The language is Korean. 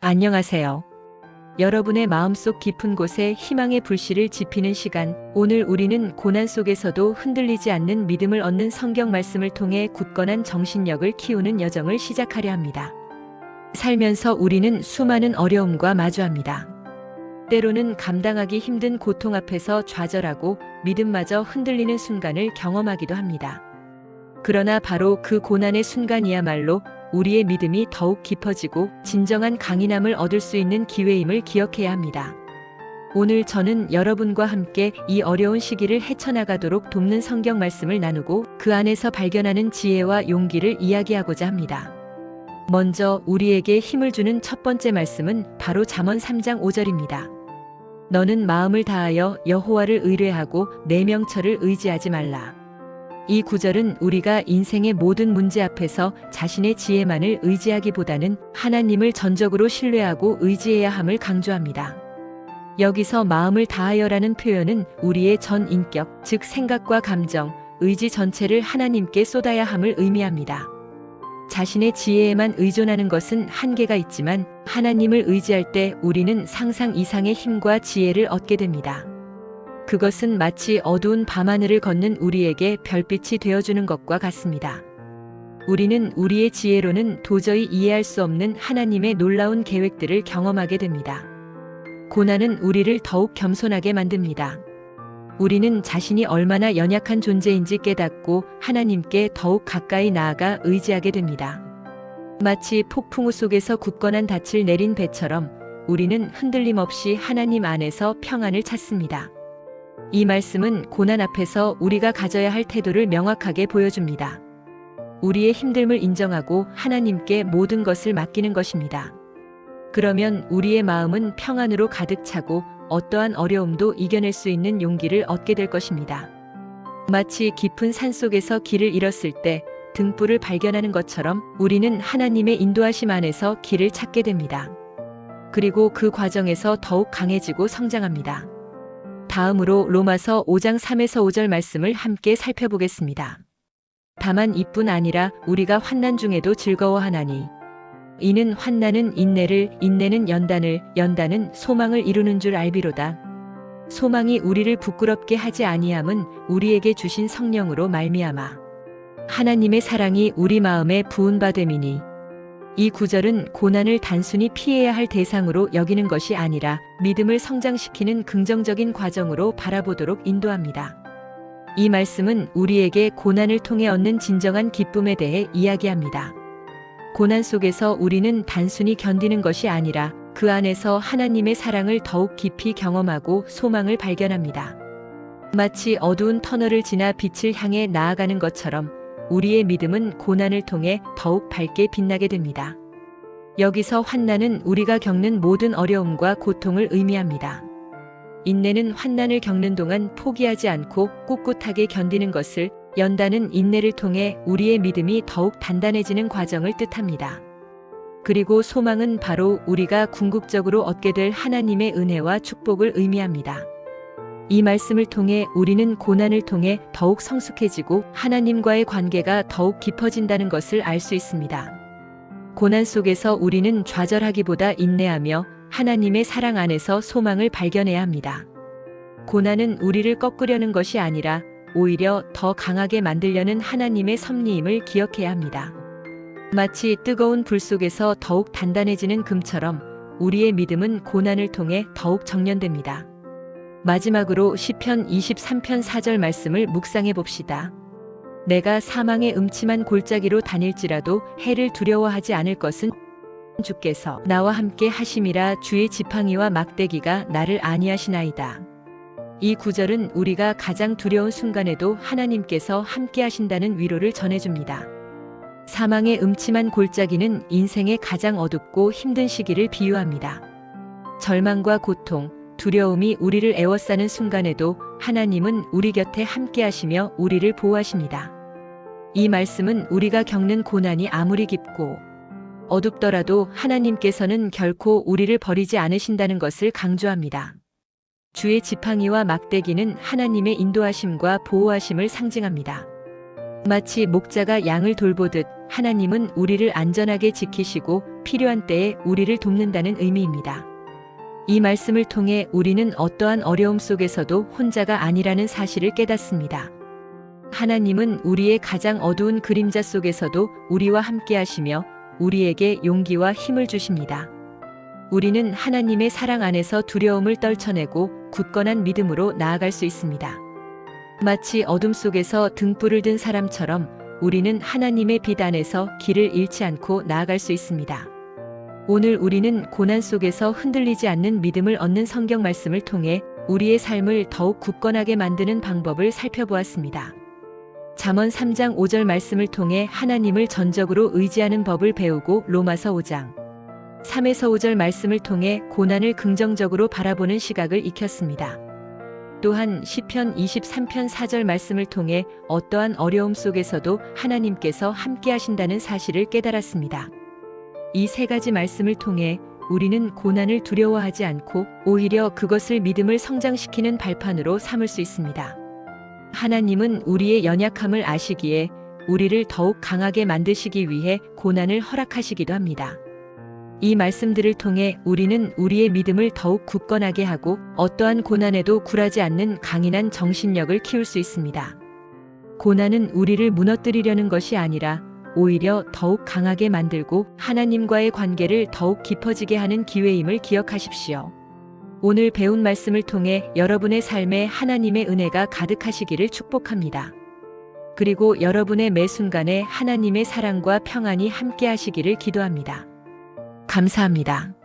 안녕하세요. 여러분의 마음속 깊은 곳에 희망의 불씨를 지피는 시간, 오늘 우리는 고난 속에서도 흔들리지 않는 믿음을 얻는 성경 말씀을 통해 굳건한 정신력을 키우는 여정을 시작하려 합니다. 살면서 우리는 수많은 어려움과 마주합니다. 때로는 감당하기 힘든 고통 앞에서 좌절하고 믿음마저 흔들리는 순간을 경험하기도 합니다. 그러나 바로 그 고난의 순간이야말로 우리의 믿음이 더욱 깊어지고 진정한 강인함을 얻을 수 있는 기회임을 기억해야 합니다. 오늘 저는 여러분과 함께 이 어려운 시기를 헤쳐나가도록 돕는 성경 말씀을 나누고 그 안에서 발견하는 지혜와 용기를 이야기하고자 합니다. 먼저 우리에게 힘을 주는 첫 번째 말씀은 바로 잠언 3장 5절입니다. 너는 마음을 다하여 여호와를 의뢰하고 내 명철을 의지하지 말라. 이 구절은 우리가 인생의 모든 문제 앞에서 자신의 지혜만을 의지하기보다는 하나님을 전적으로 신뢰하고 의지해야 함을 강조합니다. 여기서 마음을 다하여라는 표현은 우리의 전 인격, 즉 생각과 감정, 의지 전체를 하나님께 쏟아야 함을 의미합니다. 자신의 지혜에만 의존하는 것은 한계가 있지만 하나님을 의지할 때 우리는 상상 이상의 힘과 지혜를 얻게 됩니다. 그것은 마치 어두운 밤하늘을 걷는 우리에게 별빛이 되어주는 것과 같습니다. 우리는 우리의 지혜로는 도저히 이해할 수 없는 하나님의 놀라운 계획들을 경험하게 됩니다. 고난은 우리를 더욱 겸손하게 만듭니다. 우리는 자신이 얼마나 연약한 존재인지 깨닫고 하나님께 더욱 가까이 나아가 의지하게 됩니다. 마치 폭풍우 속에서 굳건한 닻을 내린 배처럼 우리는 흔들림 없이 하나님 안에서 평안을 찾습니다. 이 말씀은 고난 앞에서 우리가 가져야 할 태도를 명확하게 보여줍니다. 우리의 힘듦을 인정하고 하나님께 모든 것을 맡기는 것입니다. 그러면 우리의 마음은 평안으로 가득 차고 어떠한 어려움도 이겨낼 수 있는 용기를 얻게 될 것입니다. 마치 깊은 산속에서 길을 잃었을 때 등불을 발견하는 것처럼 우리는 하나님의 인도하심 안에서 길을 찾게 됩니다. 그리고 그 과정에서 더욱 강해지고 성장합니다. 다음으로 로마서 5장 3에서 5절 말씀을 함께 살펴보겠습니다. 다만 이뿐 아니라 우리가 환난 중에도 즐거워하나니 이는 환난은 인내를, 인내는 연단을, 연단은 소망을 이루는 줄 알비로다. 소망이 우리를 부끄럽게 하지 아니함은 우리에게 주신 성령으로 말미암아 하나님의 사랑이 우리 마음에 부은 바 됨이니. 이 구절은 고난을 단순히 피해야 할 대상으로 여기는 것이 아니라 믿음을 성장시키는 긍정적인 과정으로 바라보도록 인도합니다. 이 말씀은 우리에게 고난을 통해 얻는 진정한 기쁨에 대해 이야기합니다. 고난 속에서 우리는 단순히 견디는 것이 아니라 그 안에서 하나님의 사랑을 더욱 깊이 경험하고 소망을 발견합니다. 마치 어두운 터널을 지나 빛을 향해 나아가는 것처럼 우리의 믿음은 고난을 통해 더욱 밝게 빛나게 됩니다. 여기서 환난은 우리가 겪는 모든 어려움과 고통을 의미합니다. 인내는 환난을 겪는 동안 포기하지 않고 꿋꿋하게 견디는 것을, 연단은 인내를 통해 우리의 믿음이 더욱 단단해지는 과정을 뜻합니다. 그리고 소망은 바로 우리가 궁극적으로 얻게 될 하나님의 은혜와 축복을 의미합니다. 이 말씀을 통해 우리는 고난을 통해 더욱 성숙해지고 하나님과의 관계가 더욱 깊어진다는 것을 알 수 있습니다. 고난 속에서 우리는 좌절하기보다 인내하며 하나님의 사랑 안에서 소망을 발견해야 합니다. 고난은 우리를 꺾으려는 것이 아니라 오히려 더 강하게 만들려는 하나님의 섭리임을 기억해야 합니다. 마치 뜨거운 불 속에서 더욱 단단해지는 금처럼 우리의 믿음은 고난을 통해 더욱 정련됩니다. 마지막으로 시편 23편 4절 말씀을 묵상해 봅시다. 내가 사망의 음침한 골짜기로 다닐지라도 해를 두려워하지 않을 것은 주께서 나와 함께 하심이라. 주의 지팡이와 막대기가 나를 안위하시나이다. 이 구절은 우리가 가장 두려운 순간에도 하나님께서 함께 하신다는 위로를 전해줍니다. 사망의 음침한 골짜기는 인생의 가장 어둡고 힘든 시기를 비유합니다. 절망과 고통, 두려움이 우리를 에워싸는 순간에도 하나님은 우리 곁에 함께 하시며 우리를 보호하십니다. 이 말씀은 우리가 겪는 고난이 아무리 깊고 어둡더라도 하나님께서는 결코 우리를 버리지 않으신다는 것을 강조합니다. 주의 지팡이와 막대기는 하나님의 인도하심과 보호하심을 상징합니다. 마치 목자가 양을 돌보듯 하나님은 우리를 안전하게 지키시고 필요한 때에 우리를 돕는다는 의미입니다. 이 말씀을 통해 우리는 어떠한 어려움 속에서도 혼자가 아니라는 사실을 깨닫습니다. 하나님은 우리의 가장 어두운 그림자 속에서도 우리와 함께 하시며 우리에게 용기와 힘을 주십니다. 우리는 하나님의 사랑 안에서 두려움을 떨쳐내고 굳건한 믿음으로 나아갈 수 있습니다. 마치 어둠 속에서 등불을 든 사람처럼 우리는 하나님의 빛 안에서 길을 잃지 않고 나아갈 수 있습니다. 오늘 우리는 고난 속에서 흔들리지 않는 믿음을 얻는 성경 말씀을 통해 우리의 삶을 더욱 굳건하게 만드는 방법을 살펴보았습니다. 잠언 3장 5절 말씀을 통해 하나님을 전적으로 의지하는 법을 배우고 로마서 5장 3에서 5절 말씀을 통해 고난을 긍정적으로 바라보는 시각을 익혔습니다. 또한 시편 23편 4절 말씀을 통해 어떠한 어려움 속에서도 하나님께서 함께 하신다는 사실을 깨달았습니다. 이 세 가지 말씀을 통해 우리는 고난을 두려워하지 않고 오히려 그것을 믿음을 성장시키는 발판으로 삼을 수 있습니다. 하나님은 우리의 연약함을 아시기에 우리를 더욱 강하게 만드시기 위해 고난을 허락하시기도 합니다. 이 말씀들을 통해 우리는 우리의 믿음을 더욱 굳건하게 하고 어떠한 고난에도 굴하지 않는 강인한 정신력을 키울 수 있습니다. 고난은 우리를 무너뜨리려는 것이 아니라 오히려 더욱 강하게 만들고 하나님과의 관계를 더욱 깊어지게 하는 기회임을 기억하십시오. 오늘 배운 말씀을 통해 여러분의 삶에 하나님의 은혜가 가득하시기를 축복합니다. 그리고 여러분의 매 순간에 하나님의 사랑과 평안이 함께 하시기를 기도합니다. 감사합니다.